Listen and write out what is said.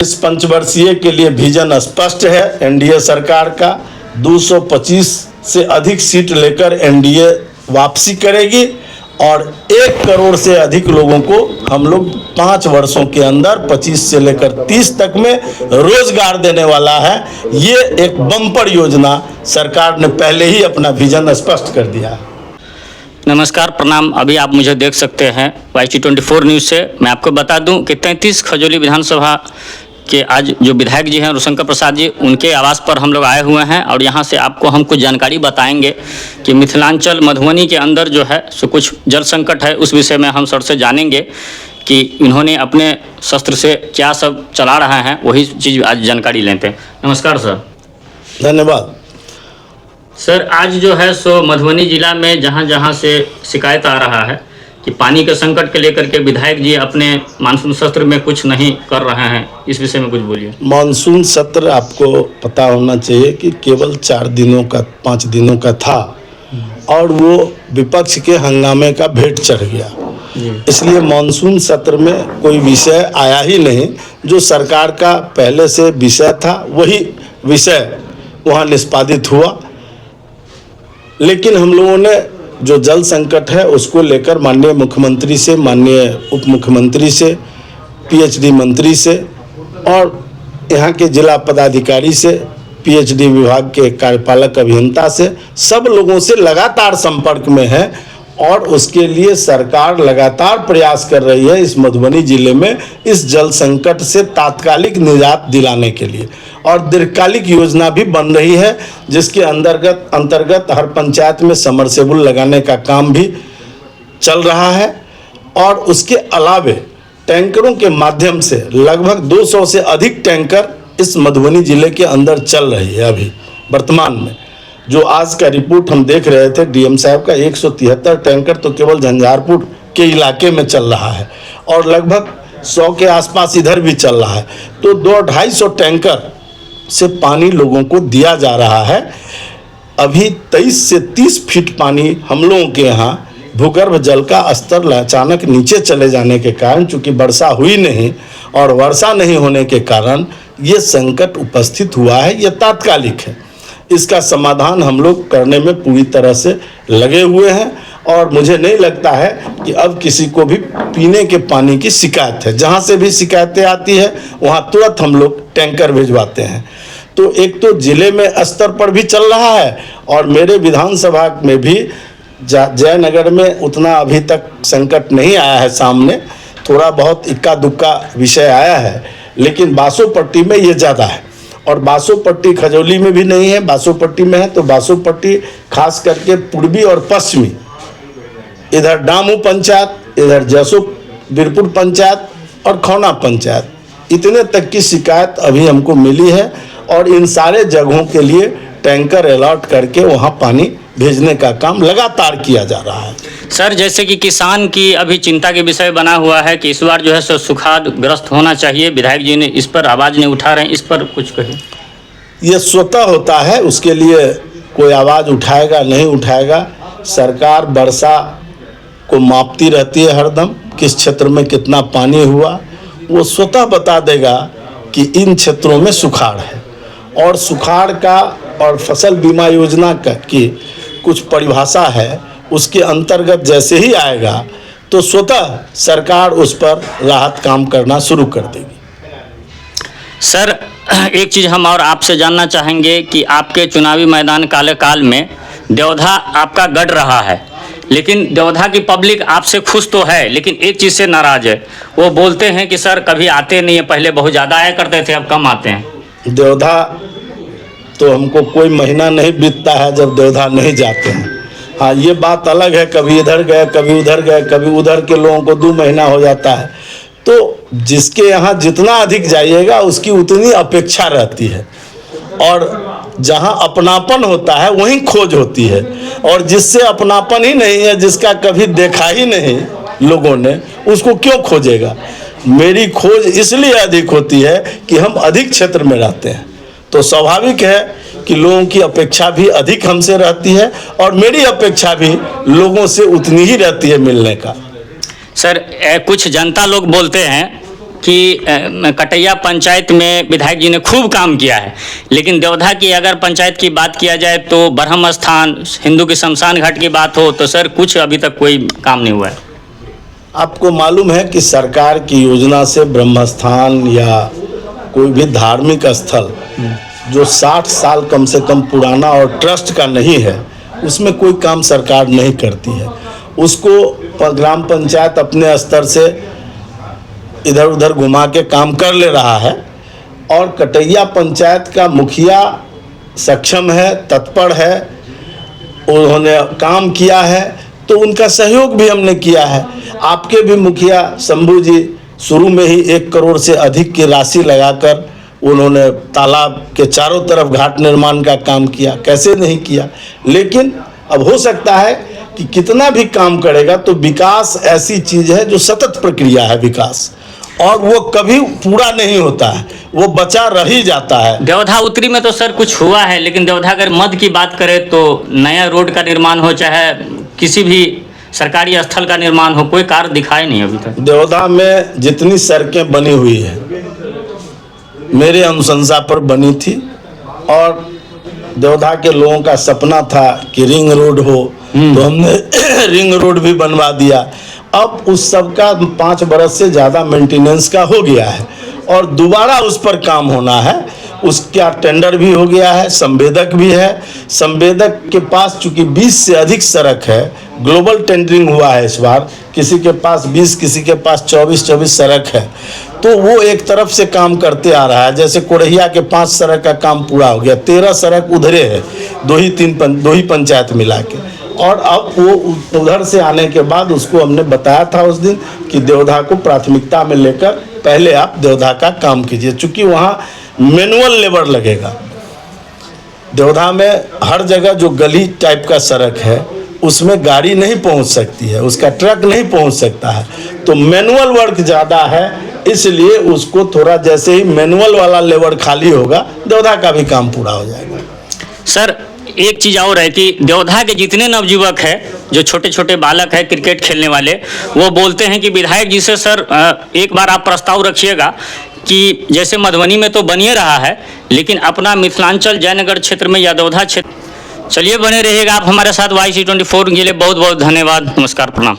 इस पंचवर्षीय के लिए विजन स्पष्ट है। एनडीए सरकार का 225 से अधिक सीट लेकर एनडीए वापसी करेगी और 1 करोड़ से अधिक लोगों को हम लोग 5 वर्षों के अंदर 25 से लेकर 30 तक में रोजगार देने वाला है। ये एक बम्पर योजना सरकार ने पहले ही अपना विजन स्पष्ट कर दिया है। नमस्कार, प्रणाम। अभी आप मुझे देख सकते हैं YT24 न्यूज़ से। मैं आपको बता दूं कि 33 खजौली विधानसभा के आज जो विधायक जी हैं रविशंकर प्रसाद जी, उनके आवास पर हम लोग आए हुए हैं और यहाँ से आपको हम कुछ जानकारी बताएंगे कि मिथिलांचल मधुबनी के अंदर जो है सो कुछ जल संकट है। उस विषय में हम सर से जानेंगे कि इन्होंने अपने शस्त्र से क्या सब चला रहे हैं, वही चीज़ आज जानकारी लेते हैं। नमस्कार सर। धन्यवाद सर, आज जो है सो मधुबनी जिला में जहाँ जहाँ से शिकायत आ रहा है कि पानी के संकट के लेकर के विधायक जी अपने मानसून सत्र में कुछ नहीं कर रहे हैं, इस विषय में कुछ बोलिए। मानसून सत्र आपको पता होना चाहिए कि केवल 4 दिनों का 5 दिनों का था और वो विपक्ष के हंगामे का भेंट चढ़ गया। इसलिए मानसून सत्र में कोई विषय आया ही नहीं। जो सरकार का पहले से विषय था वही विषय वहाँ निष्पादित हुआ। लेकिन हम लोगों ने जो जल संकट है उसको लेकर माननीय मुख्यमंत्री से, माननीय उप मुख्यमंत्री से, पीएचडी मंत्री से और यहाँ के जिला पदाधिकारी से, पीएचडी विभाग के कार्यपालक अभियंता से, सब लोगों से लगातार संपर्क में है और उसके लिए सरकार लगातार प्रयास कर रही है इस मधुबनी जिले में इस जल संकट से तात्कालिक निजात दिलाने के लिए। और दीर्घकालिक योजना भी बन रही है जिसके अंतर्गत हर पंचायत में समरसेबुल लगाने का काम भी चल रहा है और उसके अलावे टैंकरों के माध्यम से लगभग 200 से अधिक टैंकर इस मधुबनी जिले के अंदर चल रही है। अभी वर्तमान में जो आज का रिपोर्ट हम देख रहे थे डीएम साहब का, 173 टैंकर तो केवल झंझारपुर के इलाके में चल रहा है और लगभग 100 के आसपास इधर भी चल रहा है। तो 200-250 टैंकर से पानी लोगों को दिया जा रहा है। अभी 23 से 30 फीट पानी हम लोगों के यहाँ भूगर्भ जल का स्तर अचानक नीचे चले जाने के कारण, चूँकि वर्षा हुई नहीं और वर्षा नहीं होने के कारण ये संकट उपस्थित हुआ है। ये तात्कालिक है। इसका समाधान हम लोग करने में पूरी तरह से लगे हुए हैं और मुझे नहीं लगता है कि अब किसी को भी पीने के पानी की शिकायत है। जहाँ से भी शिकायतें आती है वहाँ तुरंत हम लोग टैंकर भिजवाते हैं। तो एक तो जिले में स्तर पर भी चल रहा है और मेरे विधानसभा में भी जयनगर में उतना अभी तक संकट नहीं आया है सामने। थोड़ा बहुत इक्का दुक्का विषय आया है, लेकिन बासोपट्टी में ये ज़्यादा है और बासोपट्टी खजौली में भी नहीं है, बासोपट्टी में है। तो बासोपट्टी खास करके पूर्वी और पश्चिमी, इधर डामू पंचायत, इधर जसो बीरपुर पंचायत और खौना पंचायत, इतने तक की शिकायत अभी हमको मिली है और इन सारे जगहों के लिए टैंकर अलॉट करके वहाँ पानी भेजने का काम लगातार किया जा रहा है। सर, जैसे कि किसान की अभी चिंता के विषय बना हुआ है कि इस बार जो है सो सुखाग्रस्त होना चाहिए, विधायक जी ने इस पर आवाज़ नहीं उठा रहे हैं, इस पर कुछ कहें। ये स्वतः होता है, उसके लिए कोई आवाज़ उठाएगा नहीं उठाएगा। सरकार वर्षा को मापती रहती है हरदम, किस क्षेत्र में कितना पानी हुआ वो स्वतः बता देगा कि इन क्षेत्रों में सुखाड़ है। और सुखाड़ का और फसल बीमा योजना का की कुछ परिभाषा है, उसके अंतर्गत जैसे ही आएगा तो स्वतः सरकार उस पर राहत काम करना शुरू कर देगी। सर, एक चीज़ हम और आपसे जानना चाहेंगे कि आपके चुनावी मैदान काले काल में देवधा आपका गढ़ रहा है, लेकिन देवधा की पब्लिक आपसे खुश तो है लेकिन एक चीज़ से नाराज़ है। वो बोलते हैं कि सर कभी आते नहीं है, पहले बहुत ज़्यादा आया करते थे, अब कम आते हैं। देवधा तो हमको कोई महीना नहीं बीतता है जब देवधा नहीं जाते हैं। हाँ, ये बात अलग है, कभी इधर गए कभी उधर गए, कभी उधर के लोगों को 2 महीना हो जाता है। तो जिसके यहाँ जितना अधिक जाइएगा उसकी उतनी अपेक्षा रहती है और जहाँ अपनापन होता है वहीं खोज होती है और जिससे अपनापन ही नहीं है, जिसका कभी देखा ही नहीं लोगों ने, उसको क्यों खोजेगा। मेरी खोज इसलिए अधिक होती है कि हम अधिक क्षेत्र में रहते हैं, तो स्वाभाविक है कि लोगों की अपेक्षा भी अधिक हमसे रहती है और मेरी अपेक्षा भी लोगों से उतनी ही रहती है मिलने का। सर, कुछ जनता लोग बोलते हैं कि कटैया पंचायत में विधायक जी ने खूब काम किया है, लेकिन देवधा की अगर पंचायत की बात किया जाए तो ब्रह्म स्थान, हिंदू की शमशान घाट की बात हो तो सर कुछ अभी तक कोई काम नहीं हुआ है। आपको मालूम है कि सरकार की योजना से ब्रह्मस्थान या कोई भी धार्मिक स्थल जो 60 साल कम से कम पुराना और ट्रस्ट का नहीं है, उसमें कोई काम सरकार नहीं करती है। उसको ग्राम पंचायत अपने स्तर से इधर उधर घुमा के काम कर ले रहा है, और कटैया पंचायत का मुखिया सक्षम है, तत्पर है, उन्होंने काम किया है, तो उनका सहयोग भी हमने किया है। आपके भी मुखिया शंभू जी शुरू में ही 1 करोड़ से अधिक की राशि लगाकर उन्होंने तालाब के चारों तरफ घाट निर्माण का काम किया, कैसे नहीं किया। लेकिन अब हो सकता है कि कितना भी काम करेगा तो विकास ऐसी चीज़ है जो सतत प्रक्रिया है विकास, और वो कभी पूरा नहीं होता है, वो बचा रह ही जाता है। देवधा उत्तरी में तो सर कुछ हुआ है, लेकिन देवधा अगर मध्य की बात करें तो नया रोड का निर्माण हो चाहे किसी भी सरकारी स्थल का निर्माण हो, कोई कार्य दिखाई नहीं अभी तक। देवधा में जितनी सड़कें बनी हुई है मेरे अनुशंसा पर बनी थी, और देवधा के लोगों का सपना था कि रिंग रोड हो, तो हमने रिंग रोड भी बनवा दिया। अब उस सब का 5 बरस से ज़्यादा मेंटेनेंस का हो गया है, और दोबारा उस पर काम होना है। उसका टेंडर भी हो गया है, संवेदक भी है। संवेदक के पास चूंकि 20 से अधिक सड़क है, ग्लोबल टेंडरिंग हुआ है इस बार, किसी के पास 20, किसी के पास 24 सड़क है, तो वो एक तरफ से काम करते आ रहा है। जैसे कोरहिया के 5 सड़क का काम पूरा हो गया, 13 सड़क उधरे है, दो ही पंचायत मिला के, और अब वो उधर से आने के बाद उसको हमने बताया था उस दिन कि देवधा को प्राथमिकता में लेकर पहले आप देवधा का काम कीजिए, चूँकि वहाँ मैनुअल लेबर लगेगा। देवधा में हर जगह जो गली टाइप का सड़क है उसमें गाड़ी नहीं पहुंच सकती है, उसका ट्रक नहीं पहुंच सकता है, तो मैनुअल वर्क ज़्यादा है, इसलिए उसको थोड़ा जैसे ही मैनुअल वाला लेबर खाली होगा देवधा का भी काम पूरा हो जाएगा। सर एक चीज़ और है कि देवधा के जितने नवयुवक हैं, जो छोटे छोटे बालक हैं क्रिकेट खेलने वाले, वो बोलते हैं कि विधायक जी से सर एक बार आप प्रस्ताव रखिएगा कि जैसे मधुबनी में तो बनिए रहा है, लेकिन अपना मिथिलांचल जयनगर क्षेत्र में या देवधा क्षेत्र। चलिए बने रहिएगा आप हमारे साथ। YC24 के लिए बहुत बहुत धन्यवाद। नमस्कार, प्रणाम।